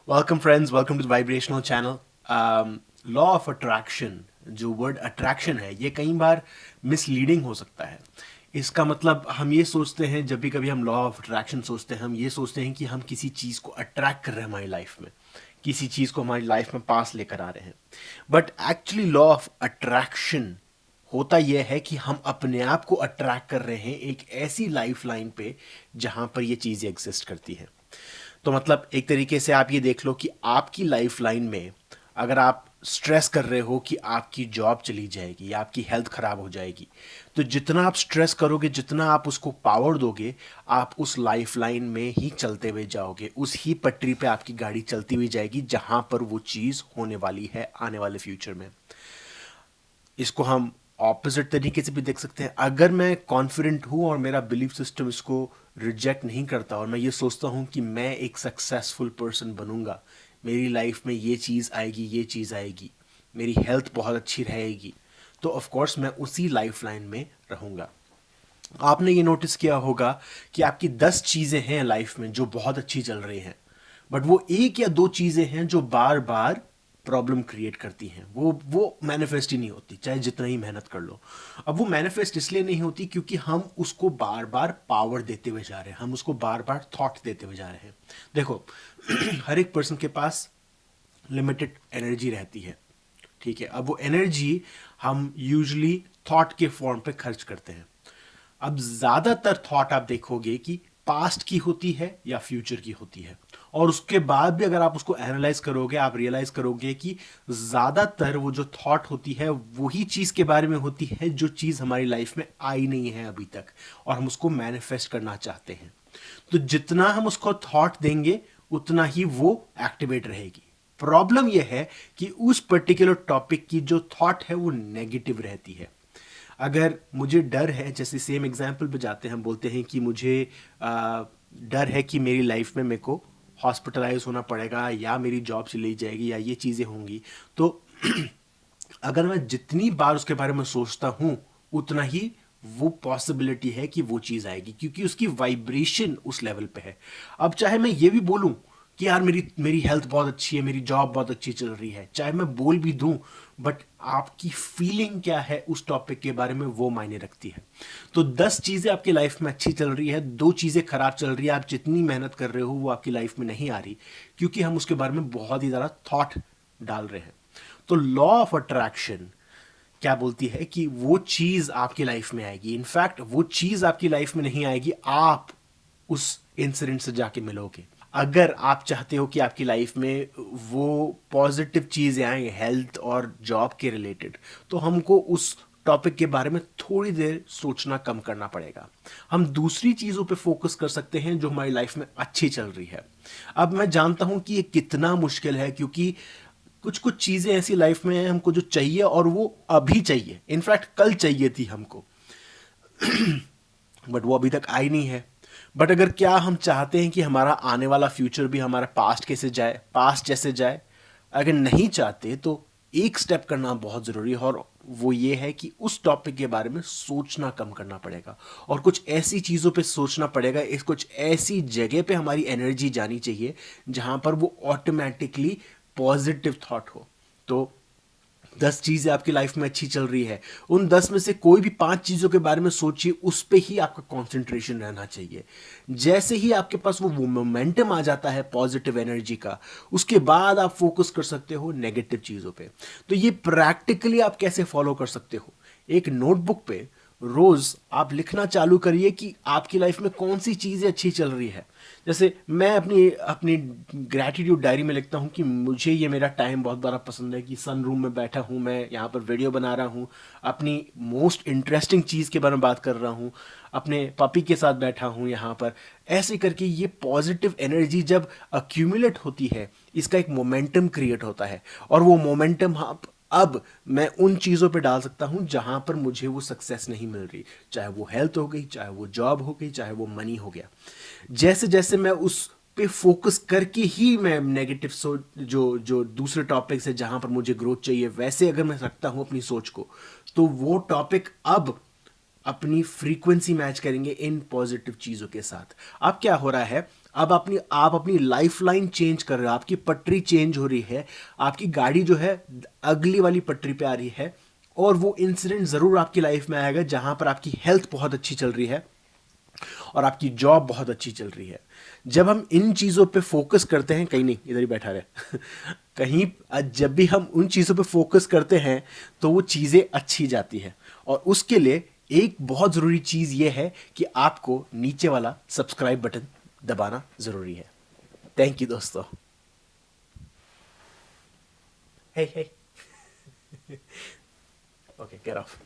Welcome friends, welcome to the vibrational channel. Law of attraction, जो word attraction है, ये कई बार मिसलीडिंग हो सकता है। इसका मतलब हम ये सोचते हैं, जब भी कभी हम लॉ ऑफ अट्रैक्शन सोचते हैं, हम ये सोचते हैं कि हम किसी चीज़ को अट्रैक्ट कर रहे हैं हमारी लाइफ में, किसी चीज़ को हमारी लाइफ में पास लेकर आ रहे हैं। But actually law of attraction होता यह है कि हम अपने आप को अट्रैक्ट कर रहे हैं एक ऐसी लाइफ लाइन पे जहां पर ये चीज़ें एग्जिस्ट करती हैं। तो मतलब एक तरीके से आप ये देख लो कि आपकी लाइफ लाइन में अगर आप स्ट्रेस कर रहे हो कि आपकी जॉब चली जाएगी या आपकी हेल्थ खराब हो जाएगी, तो जितना आप स्ट्रेस करोगे, जितना आप उसको पावर दोगे, आप उस लाइफ लाइन में ही चलते हुए जाओगे, उस ही पटरी पे आपकी गाड़ी चलती हुई जाएगी जहां पर वो चीज़ होने वाली है आने वाले फ्यूचर में। इसको हम ऑपोजिट तरीके से भी देख सकते हैं। अगर मैं कॉन्फिडेंट हूं और मेरा बिलीफ सिस्टम इसको रिजेक्ट नहीं करता और मैं ये सोचता हूं कि मैं एक सक्सेसफुल पर्सन बनूंगा, मेरी लाइफ में ये चीज़ आएगी, ये चीज़ आएगी, मेरी हेल्थ बहुत अच्छी रहेगी, तो ऑफ कोर्स मैं उसी लाइफ लाइन में रहूंगा। आपने ये नोटिस किया होगा कि आपकी 10 चीज़ें हैं लाइफ में जो बहुत अच्छी चल रही हैं, बट वो एक या दो चीज़ें हैं जो बार बार प्रॉब्लम क्रिएट करती हैं। वो मैनिफेस्ट ही नहीं होती, चाहे जितना ही मेहनत कर लो। अब वो मैनिफेस्ट इसलिए नहीं होती क्योंकि हम उसको बार बार पावर देते हुए जा रहे हैं, हम उसको बार बार थॉट देते हुए जा रहे हैं। देखो हर एक पर्सन के पास लिमिटेड एनर्जी रहती है, ठीक है। अब वो एनर्जी हम यूजली थॉट के फॉर्म पे खर्च करते हैं। अब ज्यादातर थॉट आप देखोगे कि पास्ट की होती है या फ्यूचर की होती है, और उसके बाद भी अगर आप उसको एनालाइज करोगे, आप रियलाइज करोगे कि ज्यादातर वो जो थॉट होती है वही चीज के बारे में होती है जो चीज हमारी लाइफ में आई नहीं है अभी तक, और हम उसको मैनिफेस्ट करना चाहते हैं। तो जितना हम उसको थॉट देंगे उतना ही वो एक्टिवेट रहेगी। प्रॉब्लम यह है कि उस पर्टिकुलर टॉपिक की जो थॉट है वो नेगेटिव रहती है। अगर मुझे डर है, जैसे सेम एग्जाम्पल पे जाते हैं, हम बोलते हैं कि मुझे डर है कि मेरी लाइफ में मेरे को हॉस्पिटलाइज होना पड़ेगा या मेरी जॉब चली जाएगी या ये चीज़ें होंगी, तो अगर मैं जितनी बार उसके बारे में सोचता हूं उतना ही वो पॉसिबिलिटी है कि वो चीज़ आएगी, क्योंकि उसकी वाइब्रेशन उस लेवल पे है। अब चाहे मैं ये भी बोलूं कि यार मेरी मेरी हेल्थ बहुत अच्छी है, मेरी जॉब बहुत अच्छी चल रही है, चाहे मैं बोल भी दूं, बट आपकी फीलिंग क्या है उस टॉपिक के बारे में वो मायने रखती है। तो 10 चीज़ें आपकी लाइफ में अच्छी चल रही है, दो चीज़ें खराब चल रही है, आप जितनी मेहनत कर रहे हो वो आपकी लाइफ में नहीं आ रही, क्योंकि हम उसके बारे में बहुत ही ज़्यादा थॉट डाल रहे हैं। तो लॉ ऑफ अट्रैक्शन क्या बोलती है कि वो चीज आपकी लाइफ में आएगी। इनफैक्ट वो चीज आपकी लाइफ में नहीं आएगी, आप उस इंसिडेंट से जाके मिलोगे। अगर आप चाहते हो कि आपकी लाइफ में वो पॉजिटिव चीजें आए हेल्थ और जॉब के रिलेटेड, तो हमको उस टॉपिक के बारे में थोड़ी देर सोचना कम करना पड़ेगा। हम दूसरी चीजों पे फोकस कर सकते हैं जो हमारी लाइफ में अच्छी चल रही है। अब मैं जानता हूं कि ये कितना मुश्किल है, क्योंकि कुछ कुछ चीजें ऐसी लाइफ में हैं हमको जो चाहिए और वो अभी चाहिए, इनफैक्ट कल चाहिए थी हमको, बट वो अभी तक आई नहीं है। बट अगर क्या हम चाहते हैं कि हमारा आने वाला फ्यूचर भी हमारा पास्ट जैसे जाए, अगर नहीं चाहते तो एक स्टेप करना बहुत ज़रूरी है, और वो ये है कि उस टॉपिक के बारे में सोचना कम करना पड़ेगा और कुछ ऐसी चीज़ों पे सोचना पड़ेगा, इस कुछ ऐसी जगह पे हमारी एनर्जी जानी चाहिए जहां पर वो ऑटोमेटिकली पॉजिटिव थॉट हो। तो 10 चीजें आपकी लाइफ में अच्छी चल रही है, उन 10 में से कोई भी 5 चीजों के बारे में सोचिए, उस पे ही आपका कंसंट्रेशन रहना चाहिए। जैसे ही आपके पास वो मोमेंटम आ जाता है पॉजिटिव एनर्जी का, उसके बाद आप फोकस कर सकते हो नेगेटिव चीजों पे। तो ये प्रैक्टिकली आप कैसे फॉलो कर सकते हो, एक नोटबुक पे रोज आप लिखना चालू करिए कि आपकी लाइफ में कौन सी चीजें अच्छी चल रही है। जैसे मैं अपनी अपनी ग्रैटिट्यूड डायरी में लिखता हूँ कि मुझे ये मेरा टाइम बहुत बड़ा पसंद है कि सन रूम में बैठा हूँ, मैं यहाँ पर वीडियो बना रहा हूँ, अपनी मोस्ट इंटरेस्टिंग चीज़ के बारे में बात कर रहा हूँ, अपने पपी के साथ बैठा हूँ यहाँ पर। ऐसे करके ये पॉजिटिव एनर्जी जब अक्यूमुलेट होती है, इसका एक मोमेंटम क्रिएट होता है, और वो मोमेंटम अब मैं उन चीज़ों पे डाल सकता हूं जहां पर मुझे वो सक्सेस नहीं मिल रही, चाहे वो हेल्थ हो गई, चाहे वो जॉब हो गई, चाहे वो मनी हो गया। जैसे जैसे मैं उस पे फोकस करके ही मैं नेगेटिव सोच, जो जो दूसरे टॉपिक से जहां पर मुझे ग्रोथ चाहिए, वैसे अगर मैं रखता हूं अपनी सोच को, तो वो टॉपिक अब अपनी फ्रीक्वेंसी मैच करेंगे इन पॉजिटिव चीज़ों के साथ। अब क्या हो रहा है, आप अपनी लाइफ लाइन चेंज कर रहे हो, आपकी पटरी चेंज हो रही है, आपकी गाड़ी जो है अगली वाली पटरी पे आ रही है, और वो इंसिडेंट ज़रूर आपकी लाइफ में आएगा जहां पर आपकी हेल्थ बहुत अच्छी चल रही है और आपकी जॉब बहुत अच्छी चल रही है। जब हम इन चीज़ों पे फोकस करते हैं, कहीं नहीं, इधर ही बैठा रहे कहीं, जब भी हम उन चीज़ों पे फोकस करते हैं तो वो चीज़ें अच्छी जाती है। और उसके लिए एक बहुत ज़रूरी चीज़ ये है कि आपको नीचे वाला सब्सक्राइब बटन दबाना ज़रूरी है। थैंक यू दोस्तों। हे हे ओके, गेट ऑफ।